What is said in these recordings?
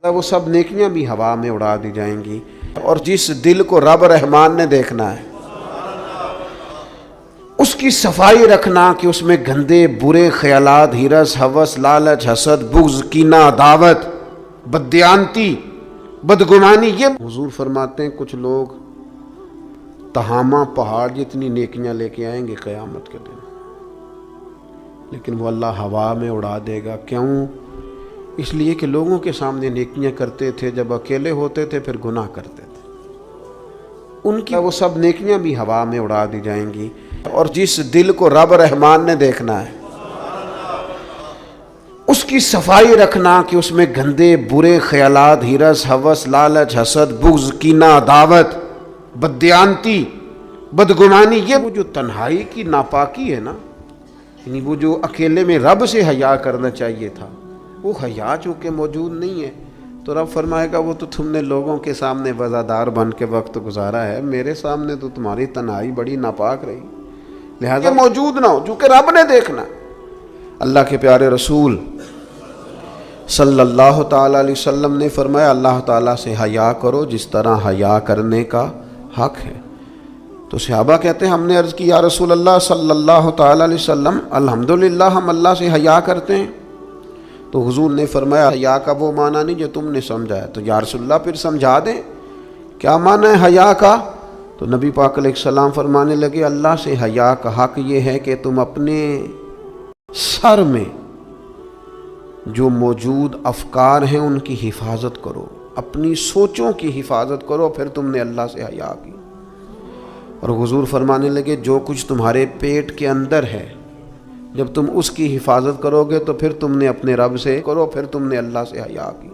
وہ سب نیکیاں بھی ہوا میں اڑا دی جائیں گی، اور جس دل کو رب رحمان نے دیکھنا ہے اس کی صفائی رکھنا کہ اس میں گندے برے خیالات، ہرس، ہوس، لالچ، حسد، بغض، کینہ، عداوت، بددیانتی، بدگمانی، یہ حضور فرماتے ہیں کچھ لوگ تہامہ پہاڑ جتنی نیکیاں لے کے آئیں گے قیامت کے دن، لیکن وہ اللہ ہوا میں اڑا دے گا۔ کیوں؟ اس لیے کہ لوگوں کے سامنے نیکیاں کرتے تھے، جب اکیلے ہوتے تھے پھر گناہ کرتے تھے، ان کی وہ سب نیکیاں بھی ہوا میں اڑا دی جائیں گی، اور جس دل کو رب رحمان نے دیکھنا ہے اس کی صفائی رکھنا کہ اس میں گندے برے خیالات، ہرس، ہوس، لالچ، حسد، بغض، کینہ، عداوت، بددیانتی، بدگمانی، یہ وہ جو تنہائی کی ناپاکی ہے نا، یعنی وہ جو اکیلے میں رب سے حیا کرنا چاہیے تھا، وہ حیا چونکہ موجود نہیں ہے، تو رب فرمائے گا وہ تو تم نے لوگوں کے سامنے وزادار بن کے وقت گزارا ہے، میرے سامنے تو تمہاری تنہائی بڑی ناپاک رہی، لہذا موجود نہ ہو، چونکہ رب نے دیکھنا۔ اللہ کے پیارے رسول صلی اللہ تعالیٰ علیہ وسلم نے فرمایا اللہ تعالیٰ سے حیا کرو جس طرح حیا کرنے کا حق ہے۔ تو صحابہ کہتے ہیں ہم نے عرض کی یا رسول اللہ صلی اللہ تعالیٰ علیہ وسلم الحمدللہ ہم اللہ سے حیا کرتے ہیں، تو حضور نے فرمایا حیا کا وہ معنی نہیں جو تم نے سمجھا ہے، تو یا رسول اللہ پھر سمجھا دیں کیا معنی ہے حیا کا؟ تو نبی پاک علیہ السلام فرمانے لگے اللہ سے حیا کا حق یہ ہے کہ تم اپنے سر میں جو موجود افکار ہیں ان کی حفاظت کرو، اپنی سوچوں کی حفاظت کرو، پھر تم نے اللہ سے حیا کی۔ اور حضور فرمانے لگے جو کچھ تمہارے پیٹ کے اندر ہے جب تم اس کی حفاظت کرو گے تو پھر تم نے اپنے رب سے کرو، پھر تم نے اللہ سے حیا کی۔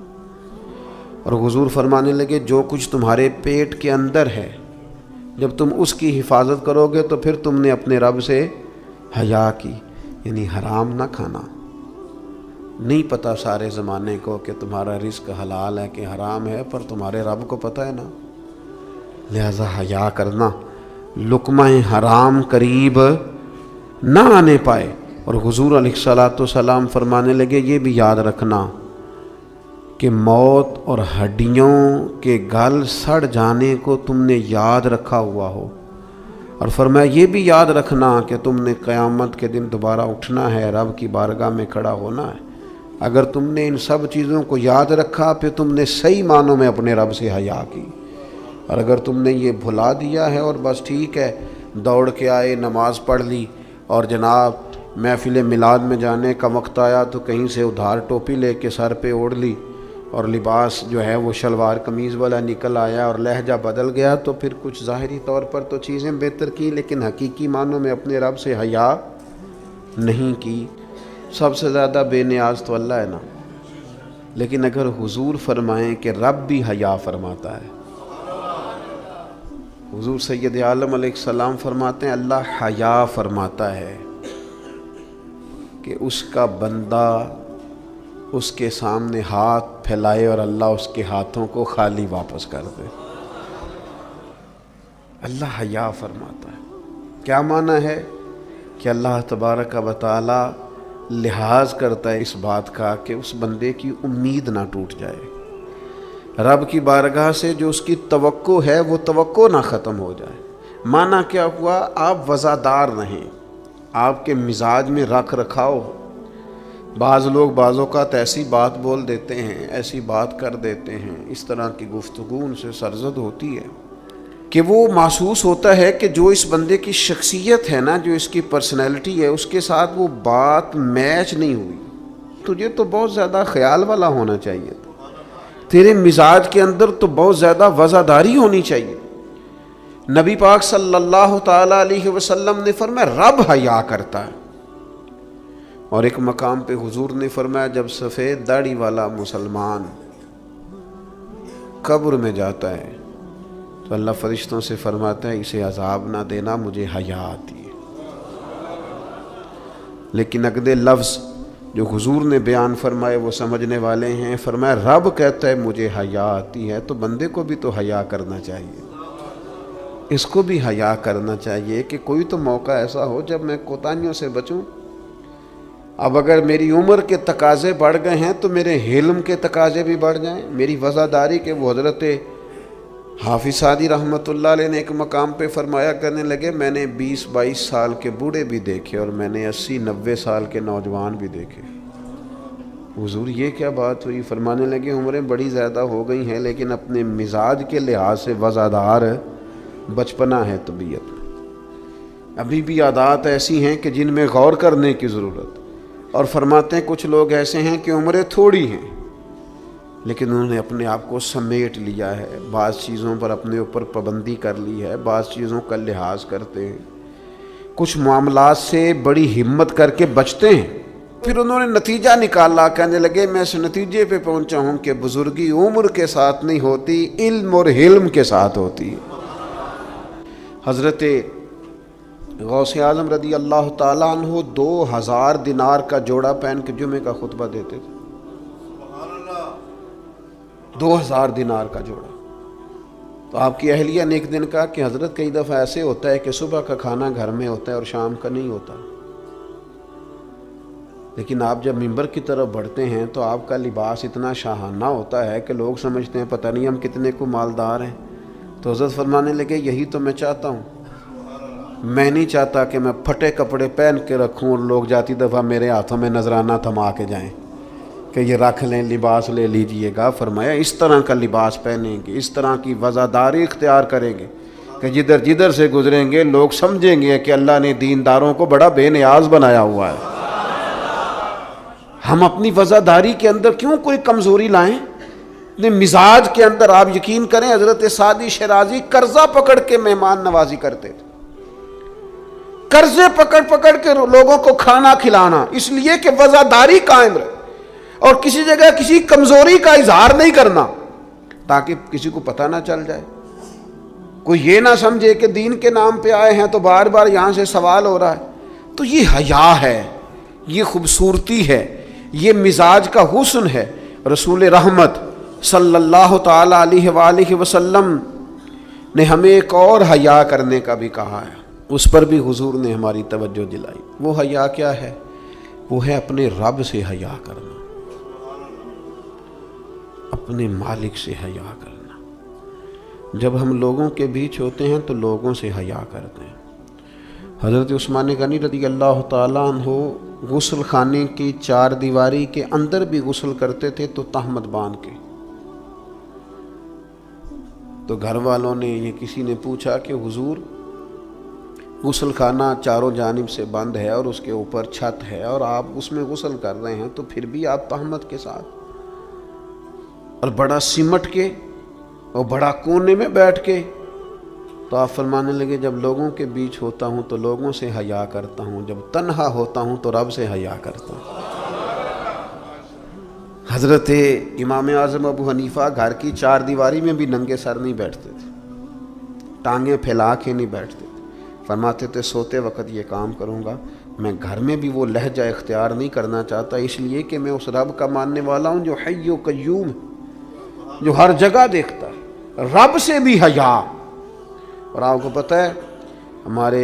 اور حضور فرمانے لگے جو کچھ تمہارے پیٹ کے اندر ہے جب تم اس کی حفاظت کرو گے تو پھر تم نے اپنے رب سے حیا کی، یعنی حرام نہ کھانا۔ نہیں پتہ سارے زمانے کو کہ تمہارا رزق حلال ہے کہ حرام ہے، پر تمہارے رب کو پتہ ہے نا، لہذا حیا کرنا، لقمہ حرام قریب نہ آنے پائے۔ اور حضور علیہ الصلاۃ والسلام فرمانے لگے یہ بھی یاد رکھنا کہ موت اور ہڈیوں کے گل سڑ جانے کو تم نے یاد رکھا ہوا ہو، اور فرمایا یہ بھی یاد رکھنا کہ تم نے قیامت کے دن دوبارہ اٹھنا ہے، رب کی بارگاہ میں کھڑا ہونا ہے۔ اگر تم نے ان سب چیزوں کو یاد رکھا پھر تم نے صحیح معنوں میں اپنے رب سے حیا کی، اور اگر تم نے یہ بھلا دیا ہے اور بس ٹھیک ہے دوڑ کے آئے، نماز پڑھ لی، اور جناب محفل میلاد میں جانے کا وقت آیا تو کہیں سے ادھار ٹوپی لے کے سر پہ اوڑھ لی، اور لباس جو ہے وہ شلوار قمیض والا نکل آیا اور لہجہ بدل گیا، تو پھر کچھ ظاہری طور پر تو چیزیں بہتر کی لیکن حقیقی معنوں میں اپنے رب سے حیا نہیں کی۔ سب سے زیادہ بے نیاز تو اللہ ہے نا، لیکن اگر حضور فرمائیں کہ رب بھی حیا فرماتا ہے، حضور سید عالم علیہ السلام فرماتے ہیں اللہ حیا فرماتا ہے کہ اس کا بندہ اس کے سامنے ہاتھ پھیلائے اور اللہ اس کے ہاتھوں کو خالی واپس کر دے۔ اللہ حیا فرماتا ہے۔ کیا معنی ہے کہ اللہ تبارک و تعالی لحاظ کرتا ہے اس بات کا کہ اس بندے کی امید نہ ٹوٹ جائے، رب کی بارگاہ سے جو اس کی توقع ہے وہ توقع نہ ختم ہو جائے۔ معنی کیا ہوا؟ آپ وزادار رہیں، آپ کے مزاج میں رکھ رکھاؤ۔ بعض لوگ بعض اوقات ایسی بات بول دیتے ہیں، ایسی بات کر دیتے ہیں، اس طرح کی گفتگو ان سے سرزد ہوتی ہے کہ وہ محسوس ہوتا ہے کہ جو اس بندے کی شخصیت ہے نا، جو اس کی پرسنالٹی ہے، اس کے ساتھ وہ بات میچ نہیں ہوئی۔ تجھے تو بہت زیادہ خیال والا ہونا چاہیے تھا، تیرے مزاج کے اندر تو بہت زیادہ وزاداری ہونی چاہیے۔ نبی پاک صلی اللہ تعالیٰ علیہ وسلم نے فرمایا رب حیا کرتا ہے، اور ایک مقام پہ حضور نے فرمایا جب سفید داڑھی والا مسلمان قبر میں جاتا ہے تو اللہ فرشتوں سے فرماتا ہے اسے عذاب نہ دینا، مجھے حیا آتی ہے۔ لیکن اگلے لفظ جو حضور نے بیان فرمائے وہ سمجھنے والے ہیں، فرمایا رب کہتا ہے مجھے حیا آتی ہے، تو بندے کو بھی تو حیا کرنا چاہیے، اس کو بھی حیا کرنا چاہیے کہ کوئی تو موقع ایسا ہو جب میں کوتاہیوں سے بچوں۔ اب اگر میری عمر کے تقاضے بڑھ گئے ہیں تو میرے علم کے تقاضے بھی بڑھ جائیں، میری وفاداری کے۔ وہ حضرت حافظ سعدی رحمۃ اللہ علیہ نے ایک مقام پہ فرمایا کرنے لگے، میں نے 20-22 سال کے بوڑھے بھی دیکھے اور میں نے 80-90 سال کے نوجوان بھی دیکھے۔ حضور یہ کیا بات ہوئی؟ فرمانے لگے عمریں بڑی زیادہ ہو گئی ہیں لیکن اپنے مزاج کے لحاظ سے وزادار بچپنا ہے طبیعت میں، ابھی بھی عادات ایسی ہیں کہ جن میں غور کرنے کی ضرورت۔ اور فرماتے ہیں کچھ لوگ ایسے ہیں کہ عمریں تھوڑی ہیں لیکن انہوں نے اپنے آپ کو سمیٹ لیا ہے، بعض چیزوں پر اپنے اوپر پابندی کر لی ہے، بعض چیزوں کا لحاظ کرتے ہیں، کچھ معاملات سے بڑی ہمت کر کے بچتے ہیں۔ پھر انہوں نے نتیجہ نکالا، کہنے لگے میں اس نتیجے پہ پہنچا ہوں کہ بزرگی عمر کے ساتھ نہیں ہوتی، علم اور حلم کے ساتھ ہوتی ہے۔ حضرت غوث اعظم رضی اللہ تعالیٰ عنہ 2000 دینار کا جوڑا پہن کے جمعے کا خطبہ دیتے تھے۔ 2000 دینار کا جوڑا۔ تو آپ کی اہلیہ نے ایک دن کہا کہ حضرت کئی دفعہ ایسے ہوتا ہے کہ صبح کا کھانا گھر میں ہوتا ہے اور شام کا نہیں ہوتا، لیکن آپ جب منبر کی طرف بڑھتے ہیں تو آپ کا لباس اتنا شاہانہ ہوتا ہے کہ لوگ سمجھتے ہیں پتہ نہیں ہم کتنے کو مالدار ہیں۔ تو حضرت فرمانے لگے یہی تو میں چاہتا ہوں، میں نہیں چاہتا کہ میں پھٹے کپڑے پہن کے رکھوں اور لوگ جاتی دفعہ میرے ہاتھوں میں نذرانہ تھما کے جائیں کہ یہ رکھ لیں، لباس لے لیجئے گا۔ فرمایا اس طرح کا لباس پہنیں گے، اس طرح کی وزاداری اختیار کریں گے کہ جدھر جدھر سے گزریں گے لوگ سمجھیں گے کہ اللہ نے دینداروں کو بڑا بے نیاز بنایا ہوا ہے۔ ہم اپنی وزاداری کے اندر کیوں کوئی کمزوری لائیں؟ اپنے مزاج کے اندر آپ یقین کریں حضرت سعدی شیرازی قرضہ پکڑ کے مہمان نوازی کرتے تھے، قرضے پکڑ پکڑ کے لوگوں کو کھانا کھلانا، اس لیے کہ وزاداری قائم رہے اور کسی جگہ کسی کمزوری کا اظہار نہیں کرنا تاکہ کسی کو پتہ نہ چل جائے، کوئی یہ نہ سمجھے کہ دین کے نام پہ آئے ہیں تو بار بار یہاں سے سوال ہو رہا ہے۔ تو یہ حیا ہے، یہ خوبصورتی ہے، یہ مزاج کا حسن ہے۔ رسول رحمت صلی اللہ تعالی علیہ وآلہ وسلم نے ہمیں ایک اور حیا کرنے کا بھی کہا ہے، اس پر بھی حضور نے ہماری توجہ دلائی۔ وہ حیا کیا ہے؟ وہ ہے اپنے رب سے حیا کرنا، اپنے مالک سے حیا کرنا۔ جب ہم لوگوں کے بیچ ہوتے ہیں تو لوگوں سے حیا کرتے ہیں۔ حضرت عثمان غنی رضی اللہ تعالیٰ عنہ غسل خانے کی 4 دیواری کے اندر بھی غسل کرتے تھے تو تہمت باندھ کے۔ تو گھر والوں نے، یہ کسی نے پوچھا کہ حضور غسل خانہ چاروں جانب سے بند ہے اور اس کے اوپر چھت ہے اور آپ اس میں غسل کر رہے ہیں تو پھر بھی آپ تہمت کے ساتھ، اور بڑا سمٹ کے اور بڑا کونے میں بیٹھ کے۔ تو آپ فرمانے لگے جب لوگوں کے بیچ ہوتا ہوں تو لوگوں سے حیا کرتا ہوں، جب تنہا ہوتا ہوں تو رب سے حیا کرتا ہوں۔ حضرت امام اعظم ابو حنیفہ گھر کی 4 دیواری میں بھی ننگے سر نہیں بیٹھتے تھے، ٹانگیں پھیلا کے نہیں بیٹھتے تھے۔ فرماتے تھے سوتے وقت یہ کام کروں گا، میں گھر میں بھی وہ لہجہ اختیار نہیں کرنا چاہتا، اس لیے کہ میں اس رب کا ماننے والا ہوں جو حی و قیوم ہے، جو ہر جگہ دیکھتا ہے۔ رب سے بھی حیا۔ اور آپ کو پتہ ہے ہمارے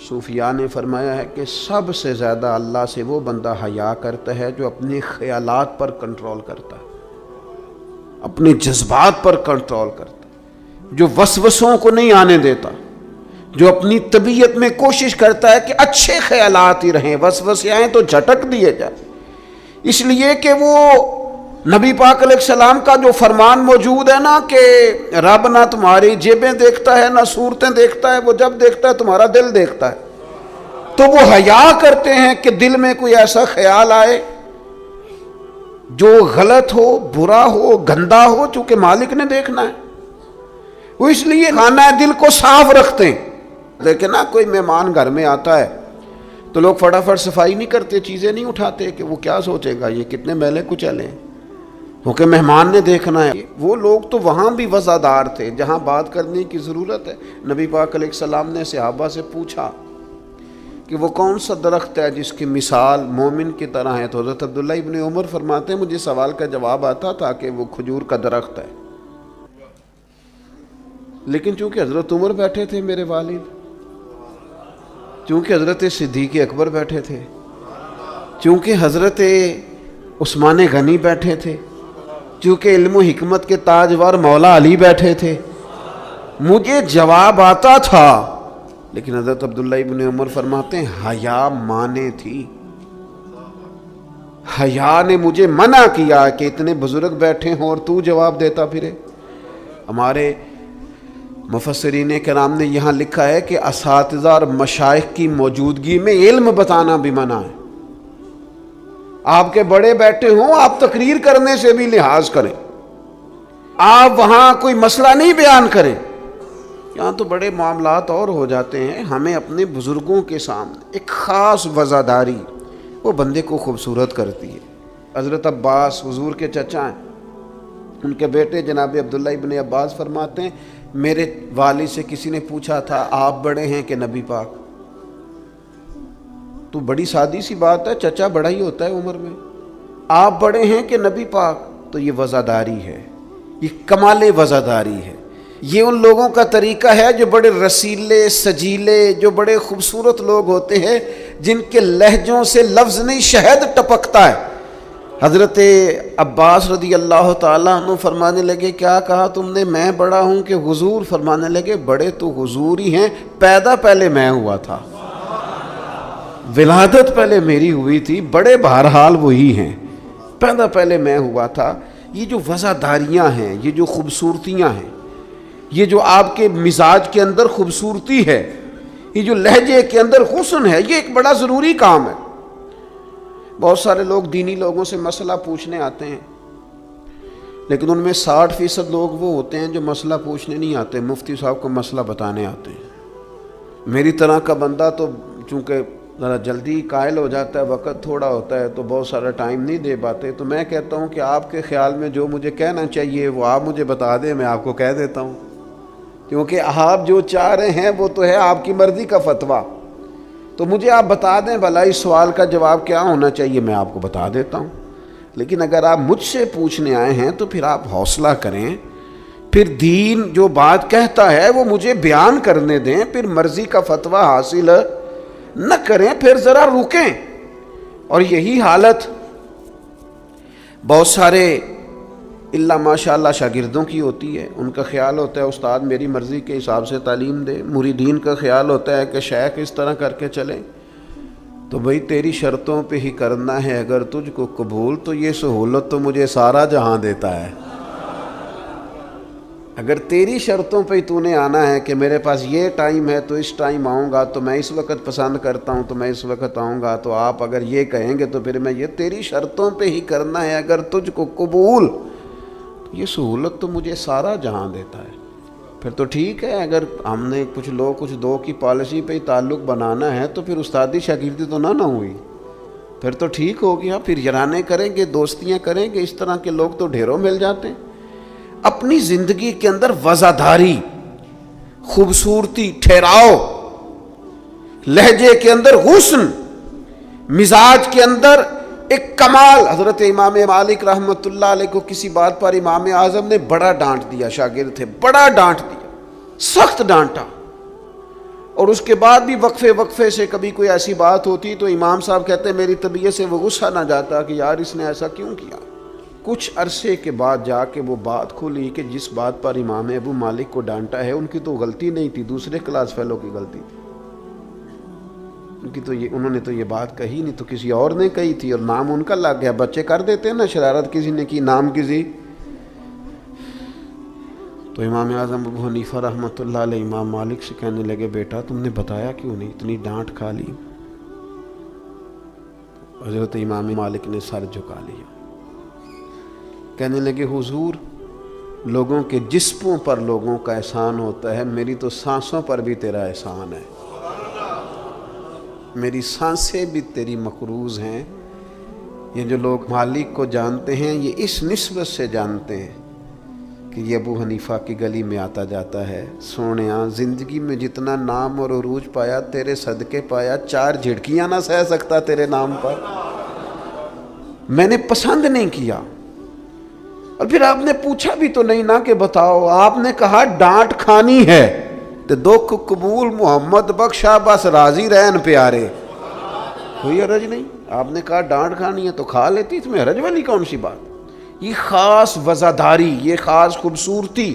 صوفیاء نے فرمایا ہے کہ سب سے زیادہ اللہ سے وہ بندہ حیا کرتا ہے جو اپنے خیالات پر کنٹرول کرتا ہے، اپنے جذبات پر کنٹرول کرتا ہے، جو وسوسوں کو نہیں آنے دیتا، جو اپنی طبیعت میں کوشش کرتا ہے کہ اچھے خیالات ہی رہیں، وسوسے آئیں تو جھٹک دیے جائیں۔ اس لیے کہ وہ نبی پاک علیہ السلام کا جو فرمان موجود ہے نا کہ رب نہ تمہاری جیبیں دیکھتا ہے نہ صورتیں دیکھتا ہے، وہ جب دیکھتا ہے تمہارا دل دیکھتا ہے۔ تو وہ حیا کرتے ہیں کہ دل میں کوئی ایسا خیال آئے جو غلط ہو، برا ہو، گندا ہو، چونکہ مالک نے دیکھنا ہے، وہ اس لیے خانہ دل کو صاف رکھتے ہیں۔ لیکن نا کوئی مہمان گھر میں آتا ہے تو لوگ فٹافٹ صفائی نہیں کرتے، چیزیں نہیں اٹھاتے کہ وہ کیا سوچے گا، یہ کتنے میلے کچیلے ہیں، کیونکہ مہمان نے دیکھنا ہے۔ وہ لوگ تو وہاں بھی وزادار تھے جہاں بات کرنے کی ضرورت ہے۔ نبی پاک علیہ السلام نے صحابہ سے پوچھا کہ وہ کون سا درخت ہے جس کی مثال مومن کی طرح ہے؟ تو حضرت عبداللہ ابن عمر فرماتے ہیں مجھے سوال کا جواب آتا تھا کہ وہ کھجور کا درخت ہے، لیکن چونکہ حضرت عمر بیٹھے تھے میرے والد، چونکہ حضرت صدیق اکبر بیٹھے تھے، چونکہ حضرت عثمان غنی بیٹھے تھے، چونکہ علم و حکمت کے تاجور مولا علی بیٹھے تھے، مجھے جواب آتا تھا، لیکن حضرت عبداللہ ابن عمر فرماتے ہیں حیا مانے تھی، حیا نے مجھے منع کیا کہ اتنے بزرگ بیٹھے ہوں اور تو جواب دیتا پھرے۔ ہمارے مفسرین کرام نے یہاں لکھا ہے کہ اساتذہ اور مشائخ کی موجودگی میں علم بتانا بھی منع ہے۔ آپ کے بڑے بیٹھے ہوں، آپ تقریر کرنے سے بھی لحاظ کریں، آپ وہاں کوئی مسئلہ نہیں بیان کریں۔ یہاں تو بڑے معاملات اور ہو جاتے ہیں، ہمیں اپنے بزرگوں کے سامنے ایک خاص وزاداری وہ بندے کو خوبصورت کرتی ہے۔ حضرت عباس حضور کے چچا ہیں، ان کے بیٹے جناب عبداللہ ابن عباس فرماتے ہیں میرے والد سے کسی نے پوچھا تھا آپ بڑے ہیں کہ نبی پاک؟ تو بڑی سادی سی بات ہے، چچا بڑا ہی ہوتا ہے عمر میں، آپ بڑے ہیں کہ نبی پاک؟ تو یہ وزاداری ہے، یہ کمال وزاداری ہے۔ یہ ان لوگوں کا طریقہ ہے جو بڑے رسیلے سجیلے، جو بڑے خوبصورت لوگ ہوتے ہیں، جن کے لہجوں سے لفظ نہیں شہد ٹپکتا ہے۔ حضرت عباس رضی اللہ تعالیٰ عنہ فرمانے لگے کیا کہا تم نے؟ میں بڑا ہوں کہ حضور؟ فرمانے لگے بڑے تو حضور ہی ہیں، پیدا پہلے میں ہوا تھا، ولادت پہلے میری ہوئی تھی، بڑے بہرحال وہی ہیں، پیدا پہلے میں ہوا تھا۔ یہ جو وزاداریاں ہیں، یہ جو خوبصورتیاں ہیں، یہ جو آپ کے مزاج کے اندر خوبصورتی ہے، یہ جو لہجے کے اندر حسن ہے، یہ ایک بڑا ضروری کام ہے۔ بہت سارے لوگ دینی لوگوں سے مسئلہ پوچھنے آتے ہیں، لیکن ان میں 60% لوگ وہ ہوتے ہیں جو مسئلہ پوچھنے نہیں آتے، مفتی صاحب کو مسئلہ بتانے آتے ہیں۔ میری طرح کا بندہ تو چونکہ ذرا جلدی قائل ہو جاتا ہے، وقت تھوڑا ہوتا ہے، تو بہت سارا ٹائم نہیں دے پاتے، تو میں کہتا ہوں کہ آپ کے خیال میں جو مجھے کہنا چاہیے وہ آپ مجھے بتا دیں، میں آپ کو کہہ دیتا ہوں، کیونکہ آپ جو چاہ رہے ہیں وہ تو ہے آپ کی مرضی کا فتویٰ، تو مجھے آپ بتا دیں بھلا اس سوال کا جواب کیا ہونا چاہیے، میں آپ کو بتا دیتا ہوں۔ لیکن اگر آپ مجھ سے پوچھنے آئے ہیں تو پھر آپ حوصلہ کریں، پھر دین جو بات کہتا ہے وہ مجھے بیان کرنے دیں، پھر مرضی کا فتویٰ حاصل نہ کریں، پھر ذرا رکیں۔ اور یہی حالت بہت سارے اللہ ماشاءاللہ شاگردوں کی ہوتی ہے، ان کا خیال ہوتا ہے استاد میری مرضی کے حساب سے تعلیم دے، مریدین کا خیال ہوتا ہے کہ شیخ اس طرح کر کے چلیں، تو بھئی تیری شرطوں پہ ہی کرنا ہے، اگر تجھ کو قبول تو یہ سہولت تو مجھے سارا جہاں دیتا ہے۔ اگر تیری شرطوں پہ ہی تو نے آنا ہے کہ میرے پاس یہ ٹائم ہے تو اس ٹائم آؤں گا، تو میں اس وقت پسند کرتا ہوں تو میں اس وقت آؤں گا، تو آپ اگر یہ کہیں گے تو پھر میں یہ تیری شرطوں پہ ہی کرنا ہے، اگر تجھ کو قبول یہ سہولت تو مجھے سارا جہاں دیتا ہے۔ پھر تو ٹھیک ہے، اگر ہم نے کچھ لوگ کچھ دو کی پالیسی پہ ہی تعلق بنانا ہے تو پھر استادی شاگردی تو نہ ہوئی، پھر تو ٹھیک ہو گیا، پھر یارانے کریں گے، دوستیاں کریں گے، اس طرح کے لوگ تو ڈھیروں مل جاتے ہیں۔ اپنی زندگی کے اندر وزاداری، خوبصورتی، ٹھہراؤ، لہجے کے اندر حسن، مزاج کے اندر ایک کمال۔ حضرت امام مالک رحمۃ اللہ علیہ کو کسی بات پر امام اعظم نے بڑا ڈانٹ دیا، شاگرد تھے، بڑا ڈانٹ دیا، سخت ڈانٹا، اور اس کے بعد بھی وقفے سے کبھی کوئی ایسی بات ہوتی تو امام صاحب کہتے ہیں میری طبیعت سے وہ غصہ نہ جاتا کہ یار اس نے ایسا کیوں کیا۔ کچھ عرصے کے بعد جا کے وہ بات کھلی کہ جس بات پر امام ابو مالک کو ڈانٹا ہے ان کی تو غلطی نہیں تھی، دوسرے کلاس فیلو کی غلطی تھی، ان کی تو انہوں نے تو یہ بات کہی نہیں، تو کسی اور نے کہی تھی اور نام ان کا لگ گیا۔ بچے کر دیتے ہیں نا شرارت، کسی نے کی نام کسی، تو امام اعظم ابو حنیفہ رحمۃ اللہ علیہ امام مالک سے کہنے لگے بیٹا تم نے بتایا کیوں نہیں، اتنی ڈانٹ کھا لی۔ حضرت امام مالک نے سر جھکا لیا، کہنے لگے حضور لوگوں کے جسموں پر لوگوں کا احسان ہوتا ہے، میری تو سانسوں پر بھی تیرا احسان ہے، میری سانسیں بھی تیری مقروض ہیں۔ یہ جو لوگ مالک کو جانتے ہیں یہ اس نسبت سے جانتے ہیں کہ یہ ابو حنیفہ کی گلی میں آتا جاتا ہے، سونیاں زندگی میں جتنا نام اور عروج پایا تیرے صدقے پایا، 4 جھڑکیاں نہ سہ سکتا تیرے نام پر، میں نے پسند نہیں کیا۔ اور پھر آپ نے پوچھا بھی تو نہیں نا کہ بتاؤ، آپ نے کہا ڈانٹ کھانی ہے تو دکھ قبول محمد بخشا بس راضی رہن پیارے، کوئی عرض نہیں۔ آپ نے کہا ڈانٹ کھانی ہے تو کھا لیتی، اس میں حرج والی کون سی بات؟ یہ خاص وزاداری، یہ خاص خوبصورتی۔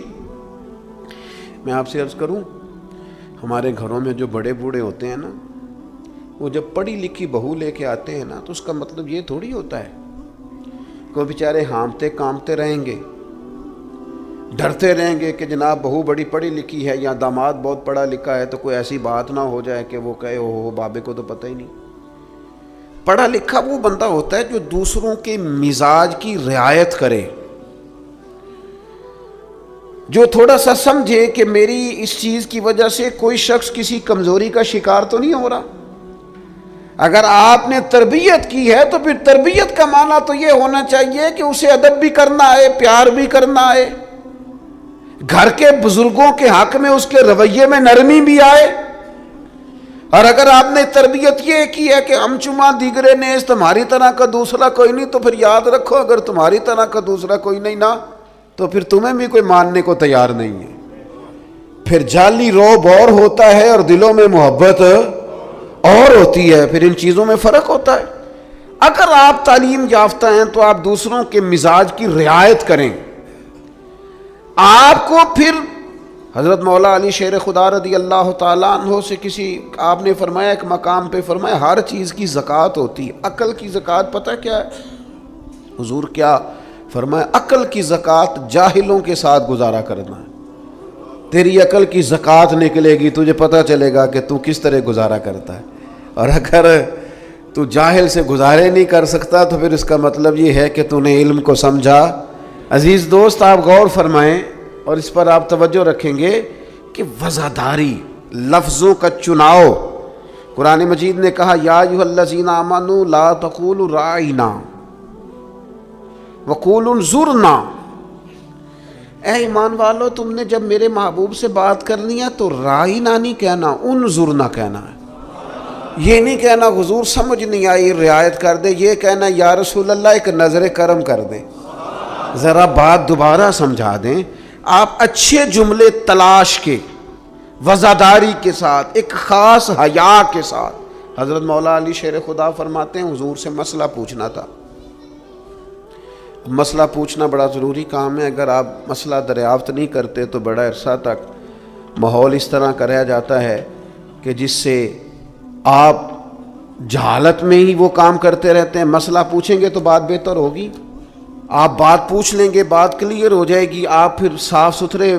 میں آپ سے عرض کروں، ہمارے گھروں میں جو بڑے بوڑھے ہوتے ہیں نا، وہ جب پڑھی لکھی بہو لے کے آتے ہیں نا تو اس کا مطلب یہ تھوڑی ہوتا ہے کہ وہ بیچارے ہامتے کامتے رہیں گے، ڈرتے رہیں گے کہ جناب بہو بڑی پڑھی لکھی ہے یا داماد بہت پڑھا لکھا ہے تو کوئی ایسی بات نہ ہو جائے کہ وہ کہے او بابے کو تو پتہ ہی نہیں۔ پڑھا لکھا وہ بندہ ہوتا ہے جو دوسروں کے مزاج کی رعایت کرے، جو تھوڑا سا سمجھے کہ میری اس چیز کی وجہ سے کوئی شخص کسی کمزوری کا شکار تو نہیں ہو رہا۔ اگر آپ نے تربیت کی ہے تو پھر تربیت کا معنی تو یہ ہونا چاہیے کہ اسے ادب بھی کرنا ہے، پیار بھی کرنا ہے، گھر کے بزرگوں کے حق میں اس کے رویے میں نرمی بھی آئے۔ اور اگر آپ نے تربیت یہ کی ہے کہ ہم چما دیگرے نیز تمہاری طرح کا دوسرا کوئی نہیں، تو پھر یاد رکھو اگر تمہاری طرح کا دوسرا کوئی نہیں نا تو پھر تمہیں بھی کوئی ماننے کو تیار نہیں ہے۔ پھر جعلی رعب اور ہوتا ہے اور دلوں میں محبت اور ہوتی ہے، پھر ان چیزوں میں فرق ہوتا ہے۔ اگر آپ تعلیم یافتہ ہیں تو آپ دوسروں کے مزاج کی رعایت کریں۔ آپ کو پھر حضرت مولا علی شیر خدا رضی اللہ تعالیٰ عنہ سے کسی آپ نے فرمایا ایک مقام پہ فرمایا ہر چیز کی زکوٰۃ ہوتی ہے، عقل کی زکوٰۃ پتہ کیا ہے؟ حضور کیا فرمایا؟ عقل کی زکوٰۃ جاہلوں کے ساتھ گزارا کرنا ہے۔ تیری عقل کی زکوٰۃ نکلے گی، تجھے پتہ چلے گا کہ تو کس طرح گزارا کرتا ہے۔ اور اگر تو جاہل سے گزارے نہیں کر سکتا تو پھر اس کا مطلب یہ ہے کہ تو نے علم کو سمجھا۔ عزیز دوست، آپ غور فرمائیں اور اس پر آپ توجہ رکھیں گے کہ وزاداری، لفظوں کا چناؤ۔ قرآن مجید نے کہا یا ایھا الذین آمنوا لا تقولوا راعنا وقولوا انظرنا۔ اے ایمان والو، تم نے جب میرے محبوب سے بات کرنی ہے تو راعنا نہیں کہنا، انظرنا کہنا ہے۔ یہ نہیں کہنا حضور سمجھ نہیں آئی رعایت کر دے، یہ کہنا یا رسول اللہ ایک نظر کرم کر دیں، ذرا بات دوبارہ سمجھا دیں۔ آپ اچھے جملے تلاش کے، وزاداری کے ساتھ، ایک خاص حیا کے ساتھ۔ حضرت مولا علی شیر خدا فرماتے ہیں حضور سے مسئلہ پوچھنا تھا۔ مسئلہ پوچھنا بڑا ضروری کام ہے۔ اگر آپ مسئلہ دریافت نہیں کرتے تو بڑا عرصہ تک ماحول اس طرح کا رہ جاتا ہے کہ جس سے آپ جہالت میں ہی وہ کام کرتے رہتے ہیں۔ مسئلہ پوچھیں گے تو بات بہتر ہوگی، آپ بات پوچھ لیں گے، بات کلیئر ہو جائے گی، آپ پھر صاف ستھرے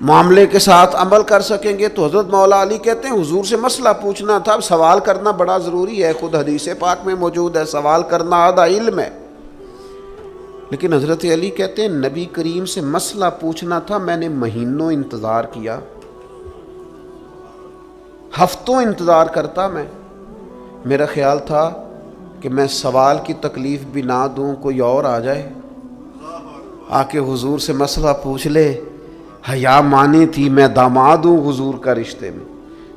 معاملے کے ساتھ عمل کر سکیں گے۔ تو حضرت مولا علی کہتے ہیں حضور سے مسئلہ پوچھنا تھا۔ اب سوال کرنا بڑا ضروری ہے، خود حدیث پاک میں موجود ہے سوال کرنا آدھا علم ہے۔ لیکن حضرت علی کہتے ہیں نبی کریم سے مسئلہ پوچھنا تھا، میں نے مہینوں انتظار کیا، ہفتوں انتظار کرتا میں۔ میرا خیال تھا کہ میں سوال کی تکلیف بھی نہ دوں، کوئی اور آ جائے آ کے حضور سے مسئلہ پوچھ لے۔ حیا مانی تھی، میں داماد ہوں حضور کا رشتے میں۔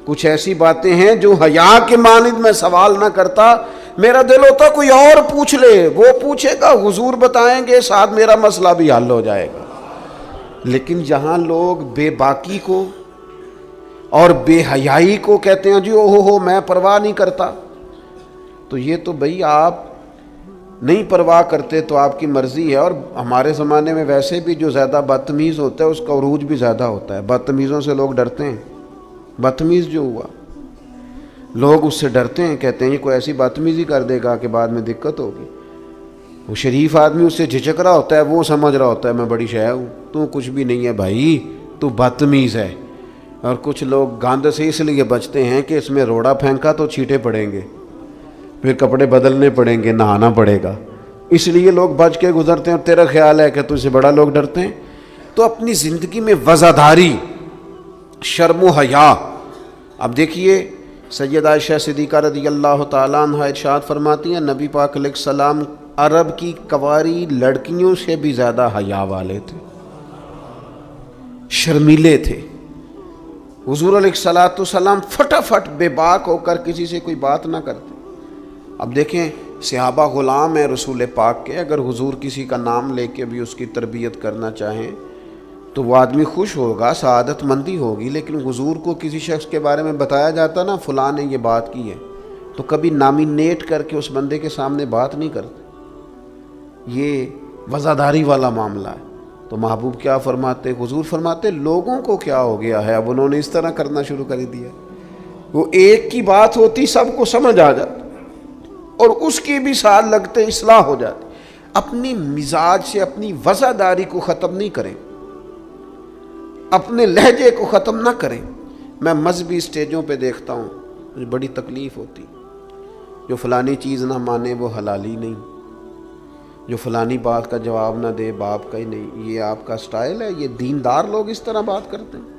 کچھ ایسی باتیں ہیں جو حیا کے مانند میں سوال نہ کرتا، میرا دل ہوتا کوئی اور پوچھ لے، وہ پوچھے گا حضور بتائیں گے، ساتھ میرا مسئلہ بھی حل ہو جائے گا۔ لیکن جہاں لوگ بے باکی کو اور بے حیائی کو کہتے ہیں جی اوہو میں پرواہ نہیں کرتا، تو یہ تو بھئی آپ نہیں پرواہ کرتے تو آپ کی مرضی ہے۔ اور ہمارے زمانے میں ویسے بھی جو زیادہ بدتمیز ہوتا ہے اس کا عروج بھی زیادہ ہوتا ہے۔ بدتمیزوں سے لوگ ڈرتے ہیں، بدتمیز جو ہوا لوگ اس سے ڈرتے ہیں، کہتے ہیں یہ کوئی ایسی بدتمیزی کر دے گا کہ بعد میں دقت ہوگی۔ وہ شریف آدمی اس سے جھجک رہا ہوتا ہے، وہ سمجھ رہا ہوتا ہے میں بڑی شے ہوں، تو کچھ بھی نہیں ہے بھائی، تو بدتمیز ہے۔ اور کچھ لوگ گاند سے اس لیے بچتے ہیں کہ اس میں روڑا پھینکا تو چھینٹے پڑیں گے، پھر کپڑے بدلنے پڑیں گے، نہانا پڑے گا، اس لیے لوگ بچ کے گزرتے ہیں۔ اور تیرا خیال ہے کہ تجھ سے بڑا لوگ ڈرتے ہیں؟ تو اپنی زندگی میں وزاداری، شرم و حیا۔ اب دیکھیے سیدہ عائشہ صدیقہ رضی اللہ تعالیٰ عنہ ارشاد فرماتی ہیں نبی پاک علیہ السلام عرب کی کنواری لڑکیوں سے بھی زیادہ حیا والے تھے، شرمیلے تھے۔ حضور علیہ السلام فٹافٹ بے باک ہو کر کسی سے کوئی بات نہ کرتے۔ اب دیکھیں صحابہ غلام ہیں رسول پاک کے، اگر حضور کسی کا نام لے کے بھی اس کی تربیت کرنا چاہیں تو وہ آدمی خوش ہوگا، سعادت مندی ہوگی۔ لیکن حضور کو کسی شخص کے بارے میں بتایا جاتا نا فلاں نے یہ بات کی ہے، تو کبھی نامینیٹ کر کے اس بندے کے سامنے بات نہیں کرتے. یہ وزاداری والا معاملہ ہے. تو محبوب کیا فرماتے؟ حضور فرماتے لوگوں کو کیا ہو گیا ہے، اب انہوں نے اس طرح کرنا شروع کر دیا. وہ ایک کی بات ہوتی سب کو سمجھ آ جاتی اور اس کی بھی ساتھ لگتے اصلاح ہو جاتی. اپنی مزاج سے اپنی وزاداری کو ختم نہیں کریں، اپنے لہجے کو ختم نہ کریں. میں مذہبی اسٹیجوں پہ دیکھتا ہوں، مجھے بڑی تکلیف ہوتی. جو فلانی چیز نہ مانے وہ حلالی نہیں، جو فلانی بات کا جواب نہ دے باپ کا ہی نہیں. یہ آپ کا سٹائل ہے؟ یہ دیندار لوگ اس طرح بات کرتے ہیں؟